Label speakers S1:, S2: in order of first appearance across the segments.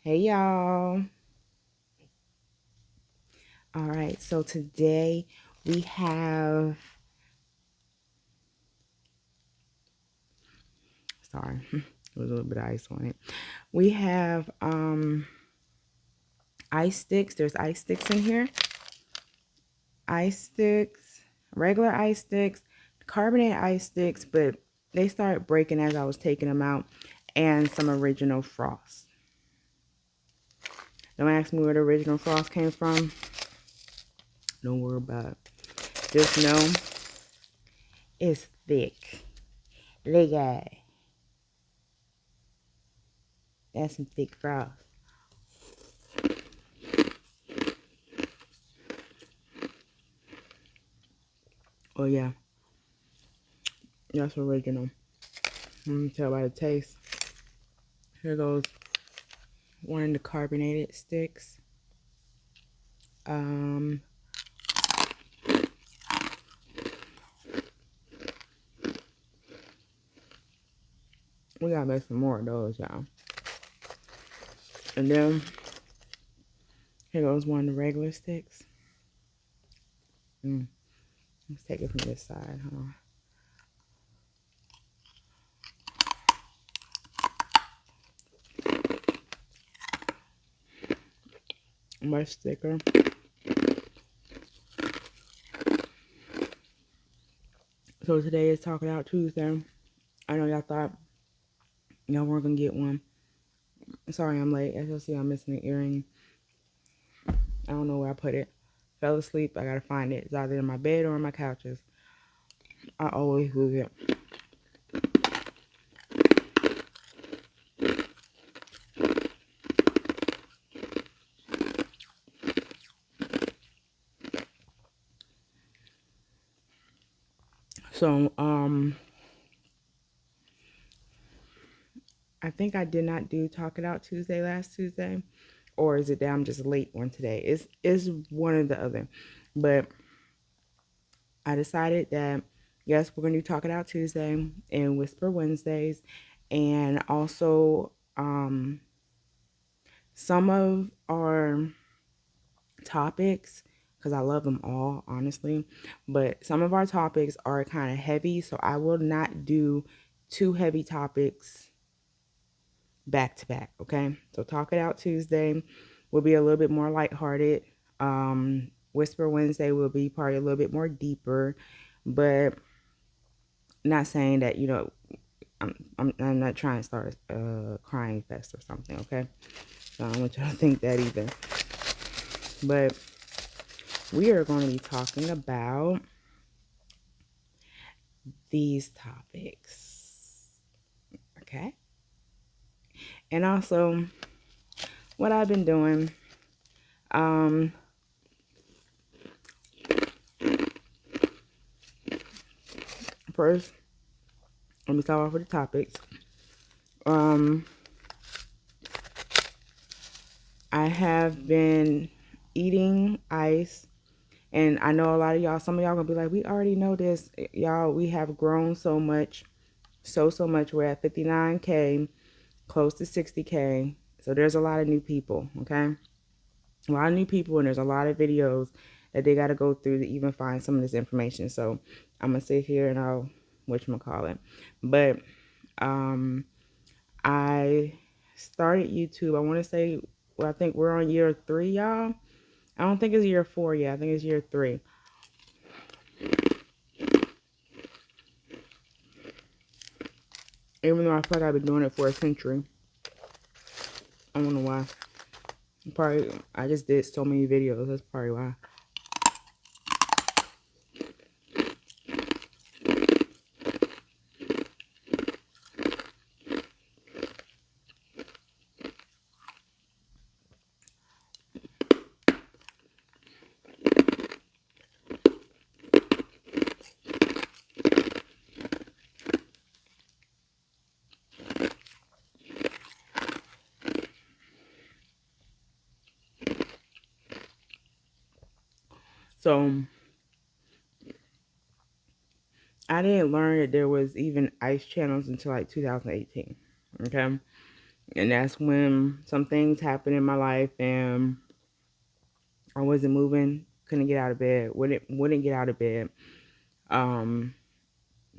S1: Hey y'all. All right, so today we have, sorry, there was a little bit of ice on it. We have ice sticks. There's ice sticks in here. Ice sticks, regular ice sticks, carbonated ice sticks, but they started breaking as I was taking them out, and some original frost. Don't ask me where the original frost came from. Don't worry about it. Just know it's thick. Look at it. That's some thick frost. Oh yeah, that's original. Let me tell by the taste. Here goes one of the carbonated sticks. We gotta make some more of those, y'all. And then here goes one of the regular sticks. Let's take it from this side, huh? Much thicker. So today is Talk It Out Tuesday. I know y'all thought y'all weren't gonna get one. Sorry I'm late. As you'll see, I'm missing an earring. I don't know where I put it. Fell asleep. I gotta find it. It's either in my bed or in my couches. I always lose it. So, I think I did not do Talk It Out Tuesday last Tuesday. Or is it that I'm just late on today? It's one or the other. But I decided that, yes, we're going to do Talk It Out Tuesday and Whisper Wednesdays. And also, some of our topics, because I love them all, honestly, but some of our topics are kind of heavy, so I will not do two heavy topics back to back, okay? So Talk It Out Tuesday will be a little bit more lighthearted. Whisper Wednesday will be probably a little bit more deeper, but not saying that, I'm not trying to start a crying fest or something, okay? So I don't want y'all to think that either. But we are going to be talking about these topics, okay? And also what I've been doing. First, let me start off with the topics. I have been eating ice, and I know a lot of y'all, some of y'all gonna be like, we already know this. Y'all, we have grown so much, so much. We're at 59K, close to 60K. So there's a lot of new people, okay? A lot of new people, and there's a lot of videos that they got to go through to even find some of this information. So I'm gonna sit here and I'll whatchamacallit. But I started YouTube, I want to say, well, I think we're on year 3, y'all. I don't think it's year 4 yet. I think it's year 3. Even though I feel like I've been doing it for a century. I don't know why. Probably, I just did so many videos. That's probably why. So I didn't learn that there was even ice channels until like 2018. Okay. And that's when some things happened in my life and I wasn't moving, couldn't get out of bed, wouldn't get out of bed. Um,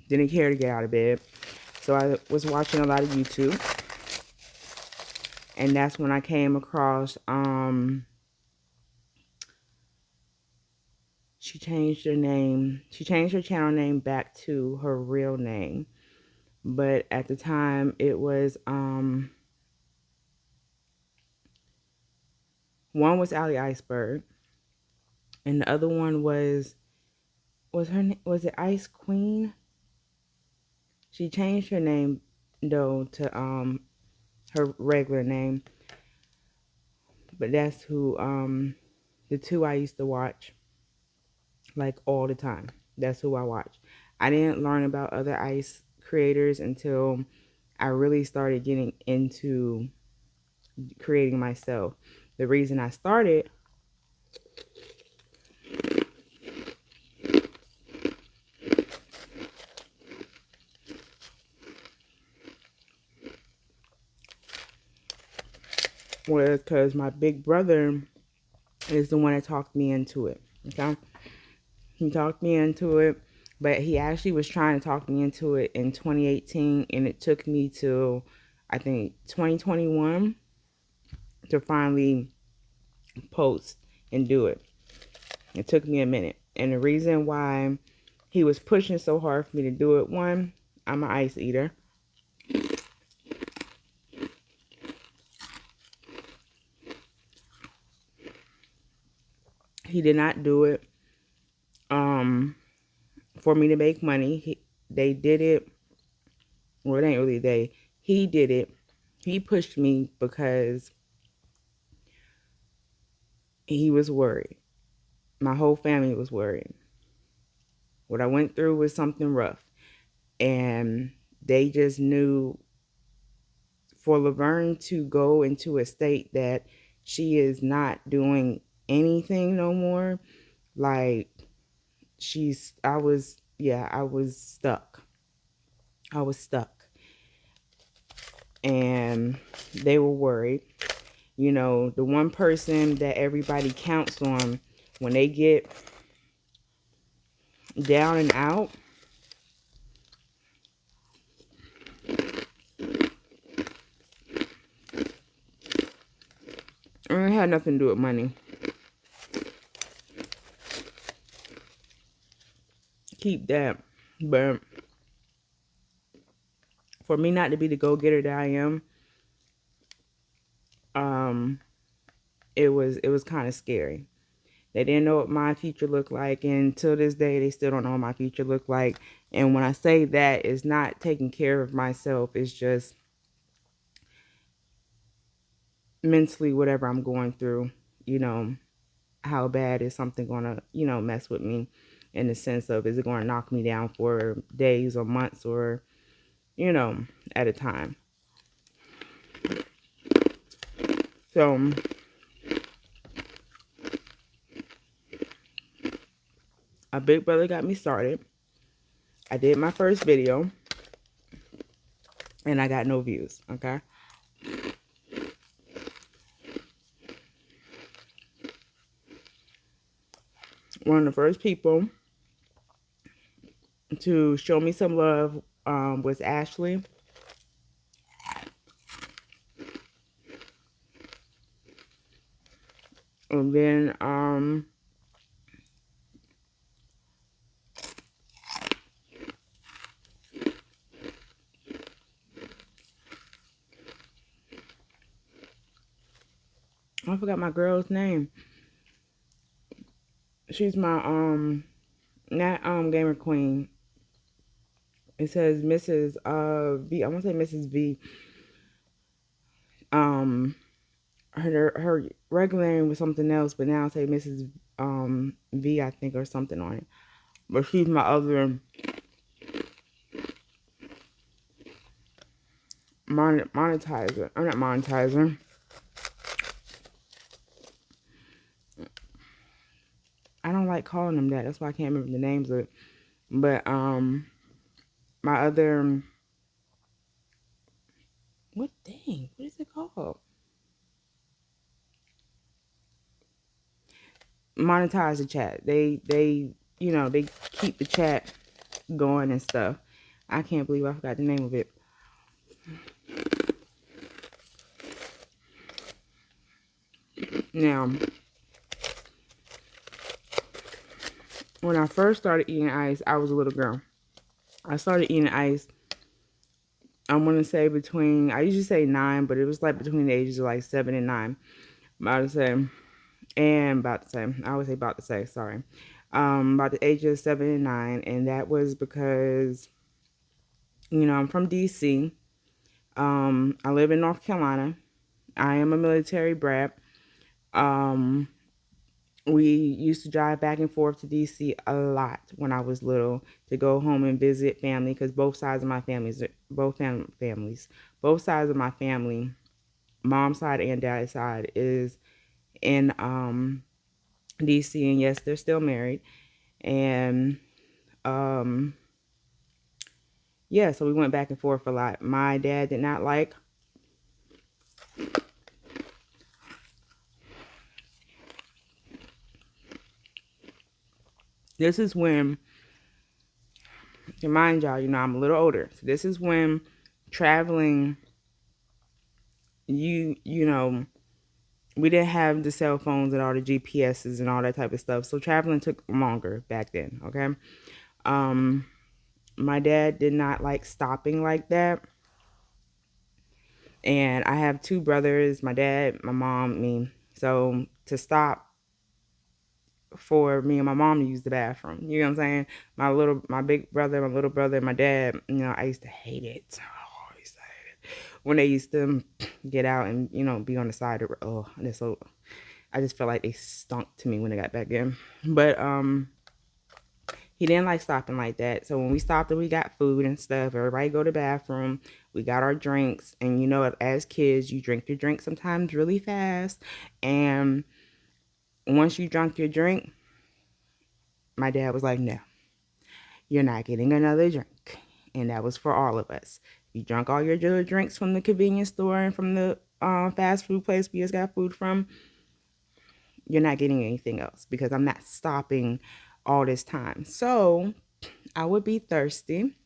S1: didn't care to get out of bed. So I was watching a lot of YouTube. And that's when I came across she changed her name. She changed her channel name back to her real name. But at the time it was one was Ali Iceberg and the other one was was it Ice Queen? She changed her name though to her regular name. But that's who the two I used to watch like all the time. That's who I watch. I didn't learn about other ice creators until I really started getting into creating myself. The reason I started was because my big brother is the one that talked me into it. Okay, he talked me into it, but he actually was trying to talk me into it in 2018, and it took me to I think 2021 to finally post and do it. It took me a minute, and the reason why he was pushing so hard for me to do it, one, I'm an ice eater. He did not do it for me to make money. They did it. Well, it ain't really they. He did it. He pushed me because he was worried. My whole family was worried. What I went through was something rough. And they just knew for Laverne to go into a state that she is not doing anything no more, like I was stuck. I was stuck. And they were worried. You know, the one person that everybody counts on when they get down and out, it had nothing to do with money. Keep that. But for me not to be the go-getter that I am, it was kind of scary. They didn't know what my future looked like, and till this day, they still don't know what my future looked like. And when I say that, it's not taking care of myself. It's just mentally whatever I'm going through, you know, how bad is something going to, you know, mess with me in the sense of is it going to knock me down for days or months or, you know, at a time. So a big brother got me started. I did my first video and I got no views, okay? One of the first people to show me some love was Ashley. And then I forgot my girl's name. She's my not gamer queen. It says Mrs. V. I want to say Mrs. V. Her regular name was something else, but now I say Mrs. V. I think or something on it. But she's my other monetizer. I'm not monetizer. I don't like calling them that. That's why I can't remember the names of it. But my other what is it monetize the chat. They you know, they keep the chat going and stuff. I can't believe I forgot the name of it. Now, when I first started eating ice, I was a little girl. I started eating ice, I want to say between, I usually say 9, but it was like between the ages of like 7 and 9. About to say, I always say about to say, sorry. About the age of 7 and 9. And that was because, you know, I'm from DC. I live in North Carolina. I am a military brat. Um, we used to drive back and forth to DC a lot when I was little to go home and visit family because both sides of my families, both sides of my family, mom's side and dad's side, is in DC, and yes, they're still married. And um, yeah, so we went back and forth a lot. My dad did not like this is when, mind y'all, you know, I'm a little older. So this is when traveling, you know, we didn't have the cell phones and all the GPSs and all that type of stuff. So traveling took longer back then, okay? Um, my dad did not like stopping like that. And I have 2 brothers, my dad, my mom, me. So to stop for me and my mom to use the bathroom, you know what I'm saying? My big brother, my little brother, and my dad, you know, I used to hate it. Oh, I used to hate it. When they used to get out and, you know, be on the side of, oh, and so I just felt like they stunk to me when they got back in. But he didn't like stopping like that. So when we stopped and we got food and stuff, everybody go to the bathroom. We got our drinks. And you know, as kids, you drink your drink sometimes really fast. And once you drunk your drink, my dad was like, no, you're not getting another drink. And that was for all of us. You drunk all your drinks from the convenience store and from the fast food place we just got food from, you're not getting anything else because I'm not stopping all this time. So I would be thirsty.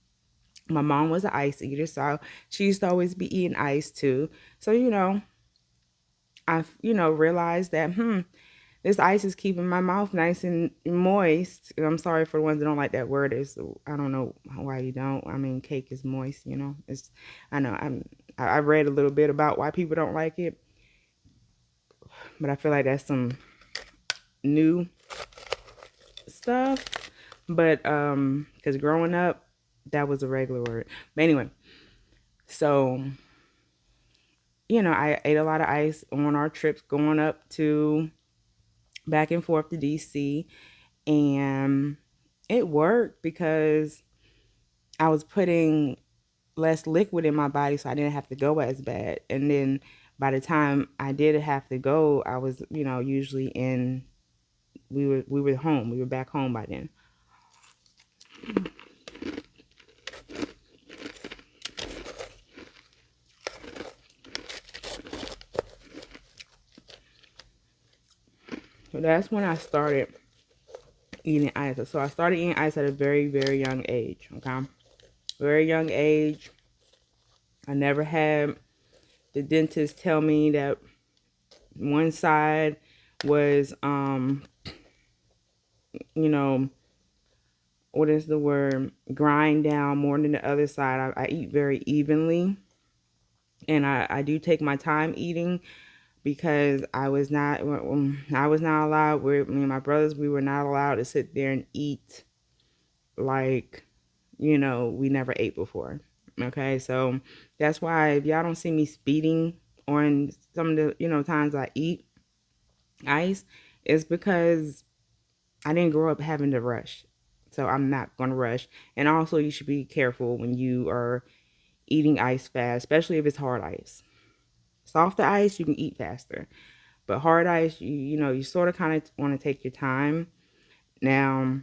S1: My mom was an ice eater, so she used to always be eating ice too. So, you know, I realized that, this ice is keeping my mouth nice and moist. And I'm sorry for the ones that don't like that word. I don't know why you don't. I mean, cake is moist, you know. I know, I read a little bit about why people don't like it, but I feel like that's some new stuff. But, because growing up, that was a regular word. But anyway, so you know, I ate a lot of ice on our trips going up to back and forth to DC. And it worked because I was putting less liquid in my body, so I didn't have to go as bad. And then by the time I did have to go, I was, you know, usually we were home. We were back home by then. So that's when I started eating ice. So I started eating ice at a very, very young age. Okay, very young age. I never had the dentist tell me that one side was you know, what is the word, grind down more than the other side. I eat very evenly, and I do take my time eating because I was not allowed, with me and my brothers, we were not allowed to sit there and eat like, you know, we never ate before. Okay, so that's why if y'all don't see me speeding on some of the, you know, times I eat ice, it's because I didn't grow up having to rush. So I'm not going to rush. And also, you should be careful when you are eating ice fast, especially if it's hard ice. Softer ice, you can eat faster. But hard ice, you know, you sort of kind of want to take your time. Now,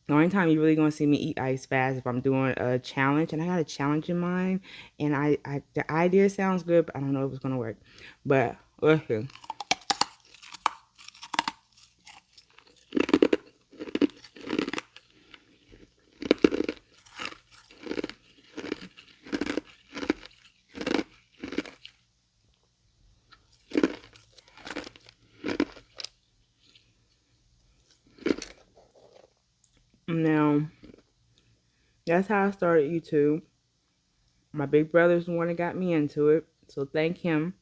S1: the only time you're really going to see me eat ice fast if I'm doing a challenge, and I got a challenge in mind, and the idea sounds good, but I don't know if it's going to work. But, okay. That's how I started YouTube. My big brother's the one that got me into it. So thank him,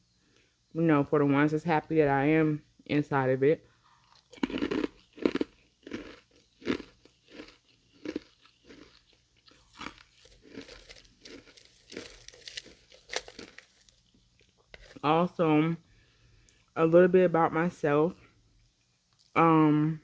S1: for the ones that's happy that I am inside of it. Also, a little bit about myself. Um,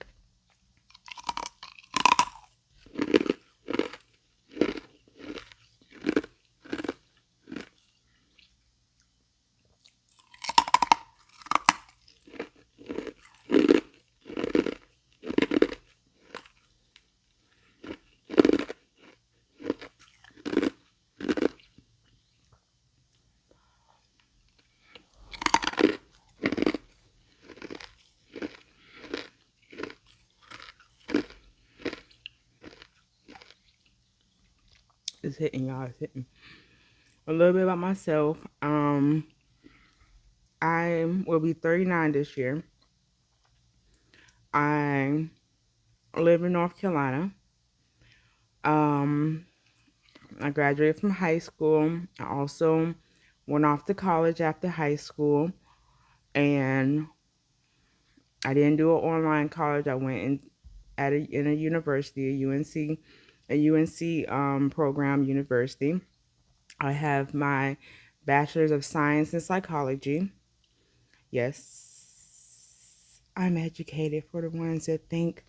S1: it's hitting y'all, it's hitting. A little bit about myself. I will be 39 this year. I live in North Carolina. Um, I graduated from high school. I also went off to college after high school, and I didn't do an online college. I went in a university, a UNC program university. I have my bachelor's of science in psychology. Yes, I'm educated, for the ones that think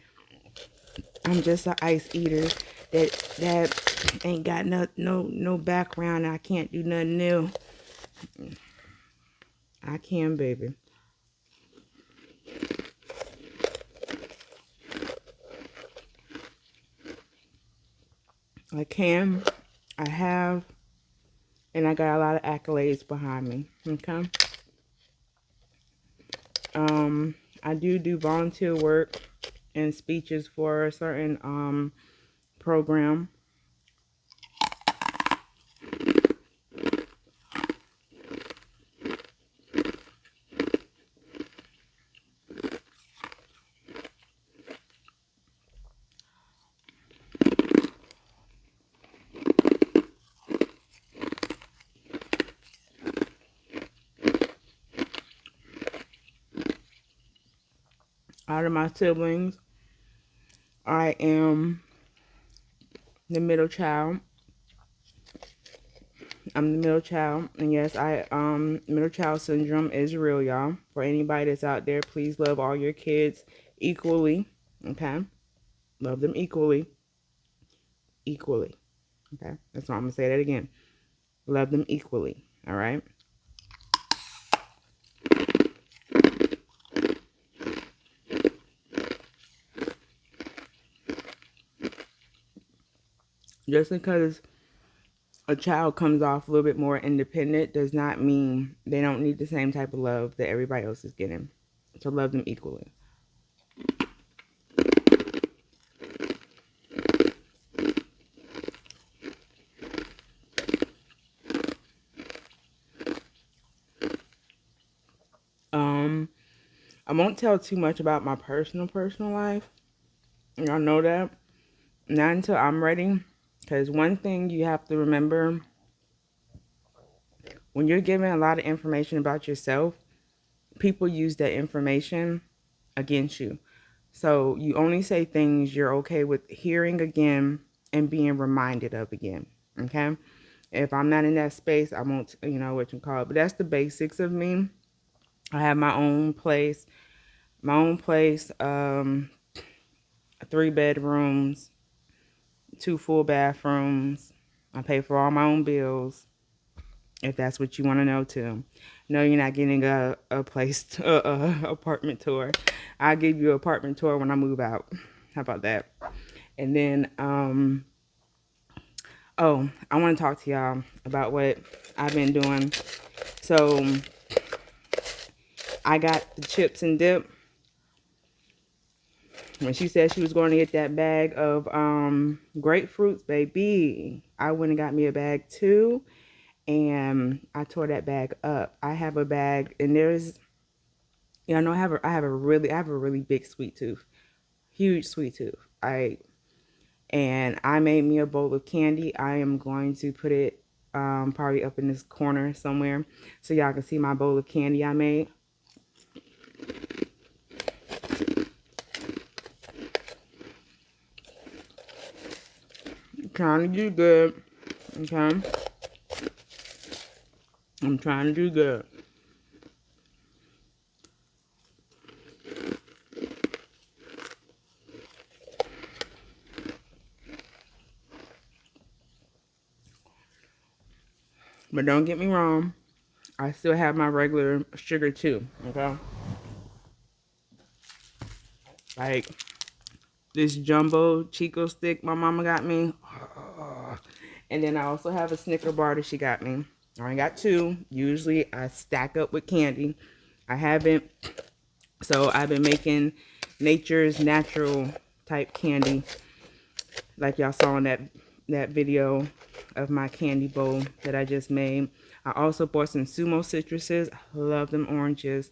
S1: I'm just an ice eater that ain't got no background. I can't do nothing new. I can, baby. I can. I have, and I got a lot of accolades behind me. Okay. I do volunteer work and speeches for a certain program. Out of my siblings, I am the middle child. I'm the middle child, and yes, middle child syndrome is real, y'all. For anybody that's out there, please love all your kids equally. Okay, love them equally, equally. Okay, that's why I'm gonna say that again. Love them equally. All right. Just because a child comes off a little bit more independent does not mean they don't need the same type of love that everybody else is getting. So love them equally. Um, I won't tell too much about my personal life. Y'all know that. Not until I'm ready. Because one thing you have to remember, when you're giving a lot of information about yourself, people use that information against you. So you only say things you're okay with hearing again and being reminded of again. Okay? If I'm not in that space, I won't, what you call it. But that's the basics of me. I have my own place. My own place, 3 bedrooms, 2 full bathrooms. I pay for all my own bills, if that's what you want to know too. No, you're not getting a place, apartment tour. I'll give you an apartment tour when I move out. How about that? And then, oh, I want to talk to y'all about what I've been doing. So, I got the chips and dip. When she said she was going to get that bag of grapefruits, baby, I went and got me a bag too, and I tore that bag up. I have a bag, and there's, know, I have a really big sweet tooth, huge sweet tooth. And I made me a bowl of candy. I am going to put it probably up in this corner somewhere so y'all can see my bowl of candy I made. Trying to do good, okay? I'm trying to do good. But don't get me wrong, I still have my regular sugar too, okay? Like this jumbo Chico stick my mama got me. And then I also have a Snicker bar that she got me. I only got two. Usually I stack up with candy. I haven't. So I've been making nature's natural type candy. Like y'all saw in that video of my candy bowl that I just made. I also bought some Sumo citruses. I love them oranges.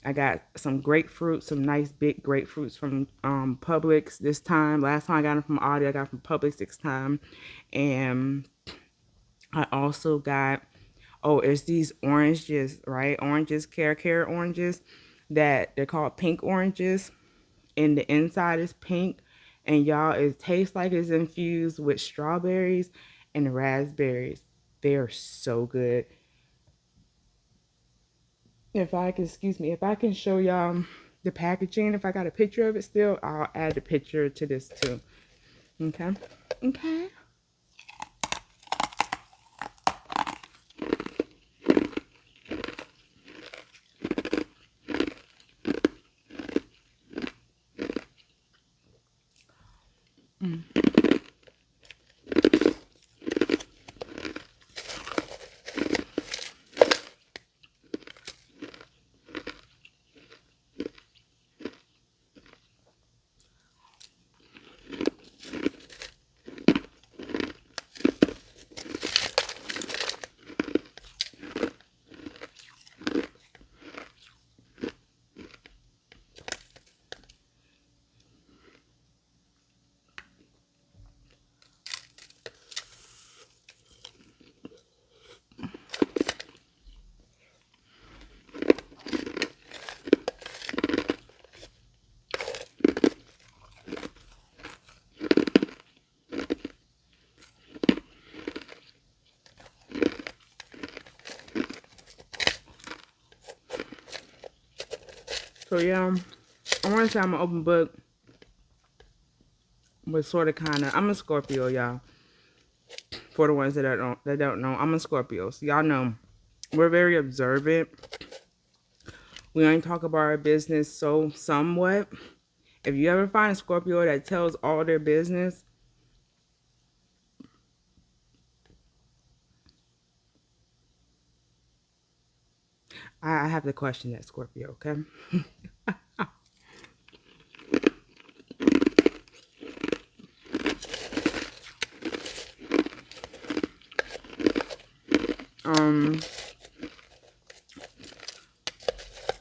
S1: I got some grapefruit, some nice big grapefruits from Publix this time. Last time I got them from Aldi, I got from Publix this time. And I also got, oh, it's these oranges, right? Oranges, carrot oranges that they're called pink oranges. And the inside is pink. And y'all, it tastes like it's infused with strawberries and raspberries. They are so good. If I can, excuse me, if I can show y'all the packaging, if I got a picture of it still, I'll add the picture to this too. Okay? Okay. So yeah, I want to say I'm an open book, but sort of kind of. I'm a Scorpio, y'all. For the ones that don't know, I'm a Scorpio. So y'all know we're very observant. We only talk about our business so somewhat. If you ever find a Scorpio that tells all their business, I have to question that Scorpio, okay?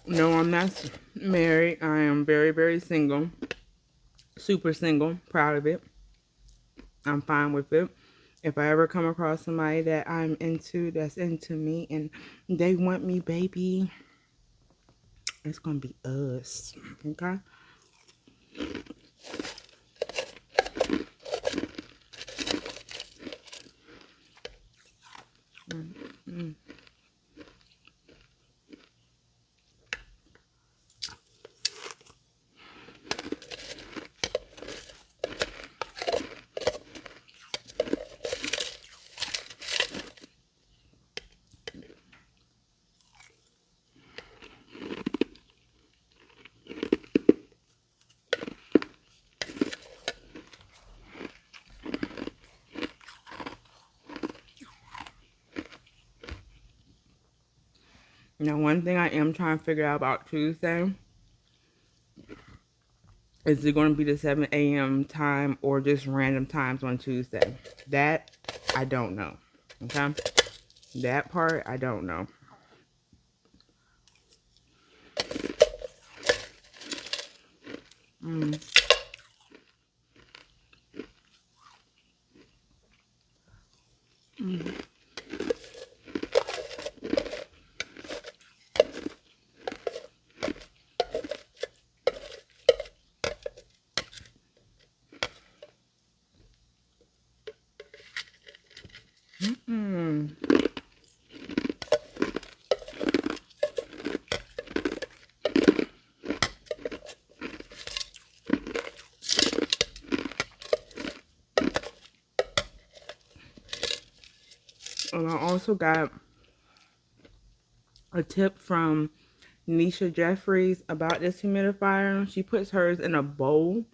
S1: No, I'm not married. I am very, very single. Super single. Proud of it. I'm fine with it. If I ever come across somebody that I'm into, that's into me, and they want me, baby, it's gonna be us, okay? Now, one thing I am trying to figure out about Tuesday is it going to be the 7 a.m. time or just random times on Tuesday? That, I don't know, okay? That part, I don't know. I also got a tip from Nisha Jeffries about this humidifier. She puts hers in a bowl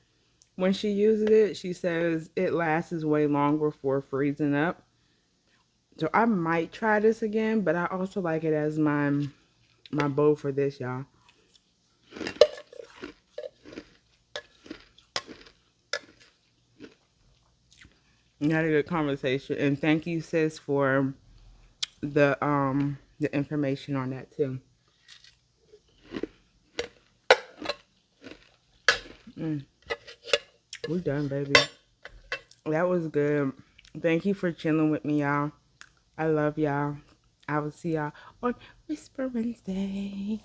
S1: when she uses it. She says it lasts way longer before freezing up. So I might try this again, but I also like it as my bowl for this, y'all. We had a good conversation, and thank you, sis, for the information on that too. We're done, baby. That was good. Thank you for chilling with me, y'all. I love y'all. I will see y'all on Whisper Wednesday.